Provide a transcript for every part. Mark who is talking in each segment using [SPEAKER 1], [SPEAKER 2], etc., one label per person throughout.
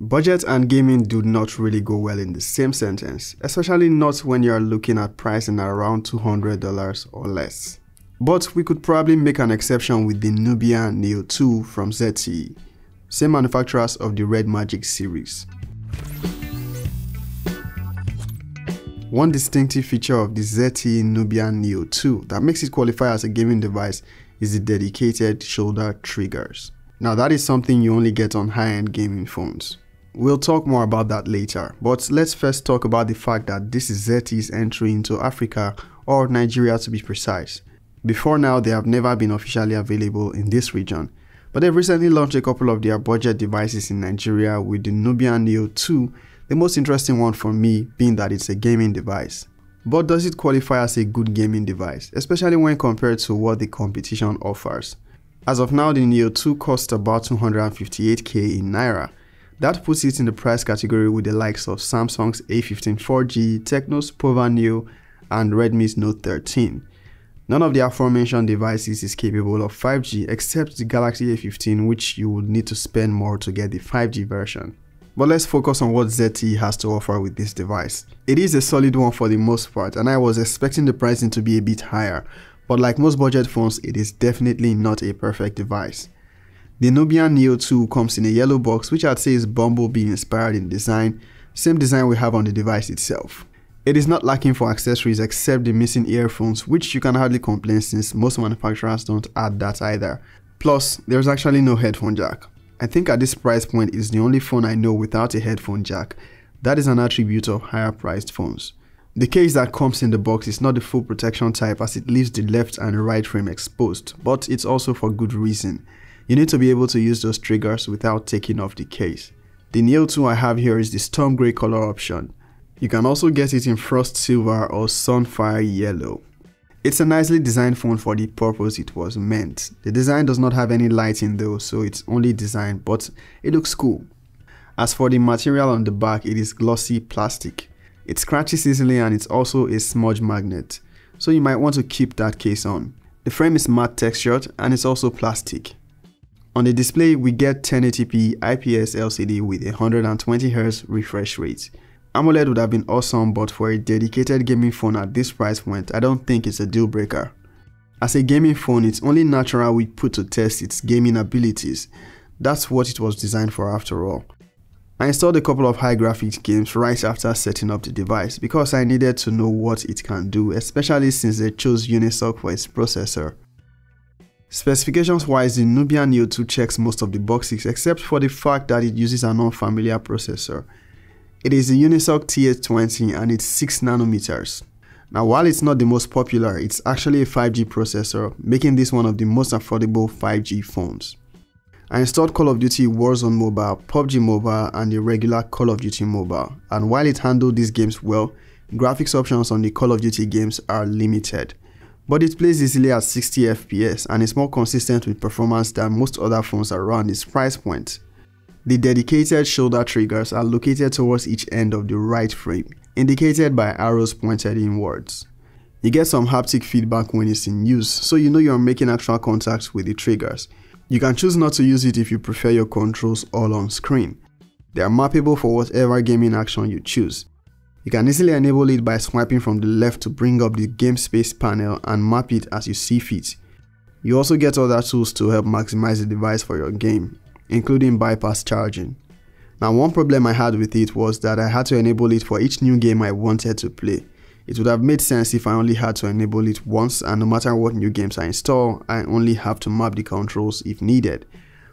[SPEAKER 1] Budget and gaming do not really go well in the same sentence, especially not when you are looking at pricing around $200 or less. But we could probably make an exception with the Nubia Neo 2 from ZTE, same manufacturers of the Red Magic series. One distinctive feature of the ZTE Nubia Neo 2 that makes it qualify as a gaming device is the dedicated shoulder triggers. Now that is something you only get on high-end gaming phones. We'll talk more about that later, but let's first talk about the fact that this is ZTE's entry into Africa, or Nigeria to be precise. Before now, they have never been officially available in this region, but they've recently launched a couple of their budget devices in Nigeria with the Nubia Neo 2, the most interesting one for me being that it's a gaming device. But does it qualify as a good gaming device, especially when compared to what the competition offers? As of now, the Neo 2 costs about 258k in Naira. That puts it in the price category with the likes of Samsung's A15 4G, Tecno's Povo Neo, and Redmi's Note 13. None of the aforementioned devices is capable of 5G except the Galaxy A15, which you would need to spend more to get the 5G version. But let's focus on what ZTE has to offer with this device. It is a solid one for the most part, and I was expecting the pricing to be a bit higher, but like most budget phones, it is definitely not a perfect device. The Nubia Neo 2 comes in a yellow box, which I'd say is Bumblebee inspired in design, same design we have on the device itself. It is not lacking for accessories except the missing earphones, which you can hardly complain since most manufacturers don't add that either. Plus, there's actually no headphone jack. I think at this price point it's the only phone I know without a headphone jack. That is an attribute of higher priced phones. The case that comes in the box is not the full protection type as it leaves the left and right frame exposed, but it's also for good reason. You need to be able to use those triggers without taking off the case. The Neo 2 I have here is the Storm Grey color option. You can also get it in Frost Silver or Sunfire Yellow. It's a nicely designed phone for the purpose it was meant. The design does not have any lighting though, so it's only designed, but it looks cool. As for the material on the back, it is glossy plastic. It scratches easily and it's also a smudge magnet, so you might want to keep that case on. The frame is matte textured and it's also plastic. On the display, we get 1080p IPS LCD with 120Hz refresh rate. AMOLED would have been awesome, but for a dedicated gaming phone at this price point, I don't think it's a deal breaker. As a gaming phone, it's only natural we put to test its gaming abilities. That's what it was designed for after all. I installed a couple of high graphics games right after setting up the device because I needed to know what it can do, especially since they chose Unisoc for its processor. Specifications wise, the Nubia Neo 2 checks most of the boxes except for the fact that it uses an unfamiliar processor. It is the Unisoc TH20 and it's 6nm. Now while it's not the most popular, it's actually a 5G processor, making this one of the most affordable 5G phones. I installed Call of Duty Warzone Mobile, PUBG Mobile and the regular Call of Duty Mobile, and while it handled these games well, graphics options on the Call of Duty games are limited. But it plays easily at 60 FPS and is more consistent with performance than most other phones around this price point. The dedicated shoulder triggers are located towards each end of the right frame, indicated by arrows pointed inwards. You get some haptic feedback when it's in use, so you know you're making actual contact with the triggers. You can choose not to use it if you prefer your controls all on screen. They are mappable for whatever gaming action you choose. You can easily enable it by swiping from the left to bring up the game space panel and map it as you see fit. You also get other tools to help maximize the device for your game, including bypass charging. Now one problem I had with it was that I had to enable it for each new game I wanted to play. It would have made sense if I only had to enable it once and no matter what new games I install, I only have to map the controls if needed.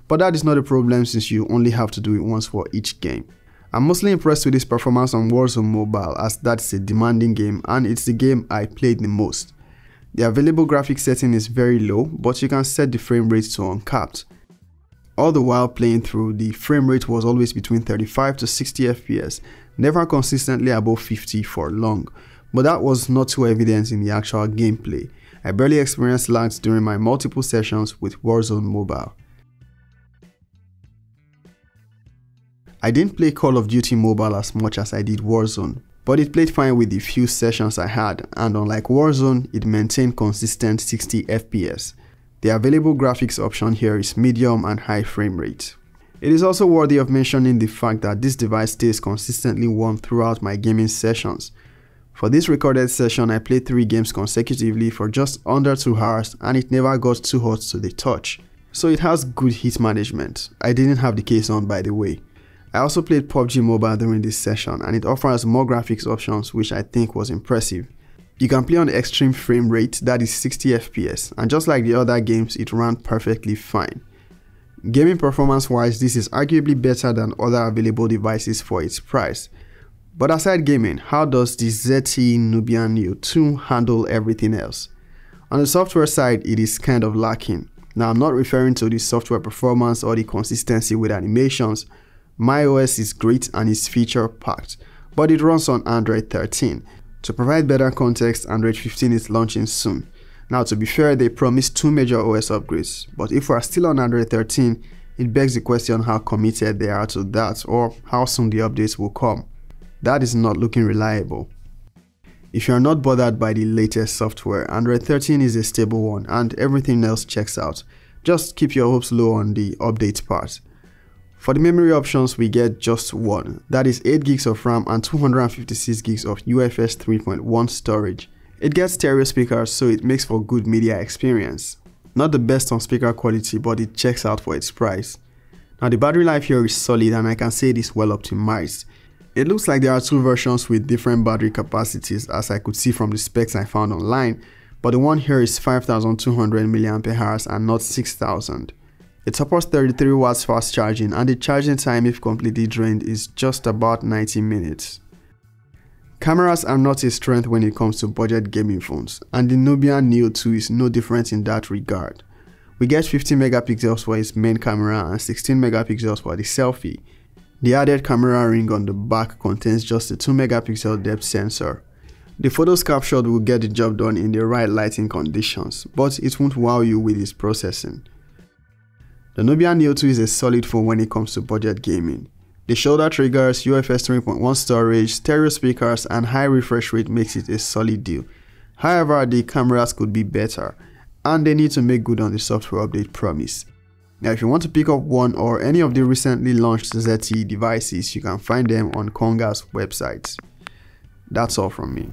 [SPEAKER 1] But that is not a problem since you only have to do it once for each game. I'm mostly impressed with its performance on Warzone Mobile as that's a demanding game and it's the game I played the most. The available graphics setting is very low, but you can set the frame rate to uncapped. All the while playing through, the frame rate was always between 35 to 60 FPS, never consistently above 50 for long, but that was not too evident in the actual gameplay. I barely experienced lags during my multiple sessions with Warzone Mobile. I didn't play Call of Duty Mobile as much as I did Warzone, but it played fine with the few sessions I had, and unlike Warzone, it maintained consistent 60 FPS. The available graphics option here is medium and high frame rate. It is also worthy of mentioning the fact that this device stays consistently warm throughout my gaming sessions. For this recorded session, I played 3 games consecutively for just under 2 hours and it never got too hot to the touch. So it has good heat management. I didn't have the case on, by the way. I also played PUBG Mobile during this session and it offers more graphics options, which I think was impressive. You can play on extreme frame rate, that is 60 FPS, and just like the other games, it ran perfectly fine. Gaming performance wise, this is arguably better than other available devices for its price. But aside gaming, how does the ZTE Nubia Neo 2 handle everything else? On the software side, it is kind of lacking. Now, I'm not referring to the software performance or the consistency with animations. MyOS is great and is feature packed, but it runs on Android 13. To provide better context, Android 15 is launching soon. Now, to be fair, they promised 2 major OS upgrades, but if we are still on Android 13, it begs the question how committed they are to that or how soon the updates will come. That is not looking reliable. If you are not bothered by the latest software, Android 13 is a stable one and everything else checks out. Just keep your hopes low on the update part. For the memory options, we get just one, that is 8 gigs of RAM and 256 gigs of UFS 3.1 storage. It gets stereo speakers, so it makes for good media experience. Not the best on speaker quality, but it checks out for its price. Now the battery life here is solid and I can say it is well optimized. It looks like there are 2 versions with different battery capacities, as I could see from the specs I found online, but the one here is 5200 mAh and not 6000. It supports 33 watts fast charging and the charging time if completely drained is just about 90 minutes. Cameras are not a strength when it comes to budget gaming phones, and the Nubia Neo 2 is no different in that regard. We get 50 megapixels for its main camera and 16 megapixels for the selfie. The added camera ring on the back contains just a 2 megapixel depth sensor. The photos captured will get the job done in the right lighting conditions, but it won't wow you with its processing. The Nubia Neo 2 is a solid phone when it comes to budget gaming. The shoulder triggers, UFS 3.1 storage, stereo speakers and high refresh rate makes it a solid deal. However, the cameras could be better and they need to make good on the software update promise. Now if you want to pick up one or any of the recently launched ZTE devices, you can find them on Konga's website. That's all from me.